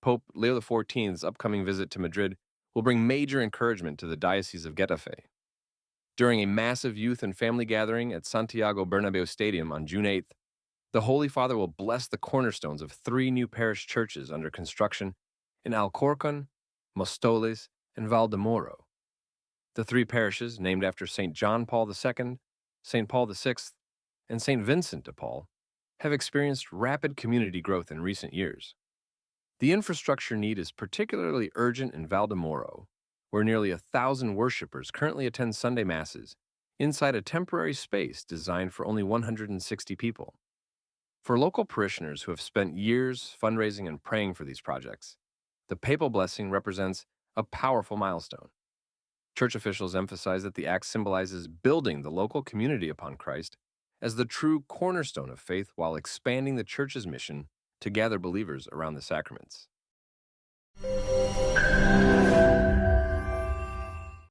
Pope Leo XIV's upcoming visit to Madrid will bring major encouragement to the Diocese of Getafe. During a massive youth and family gathering at Santiago Bernabeu Stadium on June 8th, the Holy Father will bless the cornerstones of three new parish churches under construction in Alcorcon, Mostoles, and Valdemoro. The three parishes, named after St. John Paul II, St. Paul VI, and St. Vincent de Paul, have experienced rapid community growth in recent years. The infrastructure need is particularly urgent in Valdemoro, where nearly 1,000 worshippers currently attend Sunday Masses inside a temporary space designed for only 160 people. For local parishioners who have spent years fundraising and praying for these projects, the papal blessing represents a powerful milestone. Church officials emphasize that the act symbolizes building the local community upon Christ as the true cornerstone of faith while expanding the Church's mission to gather believers around the sacraments.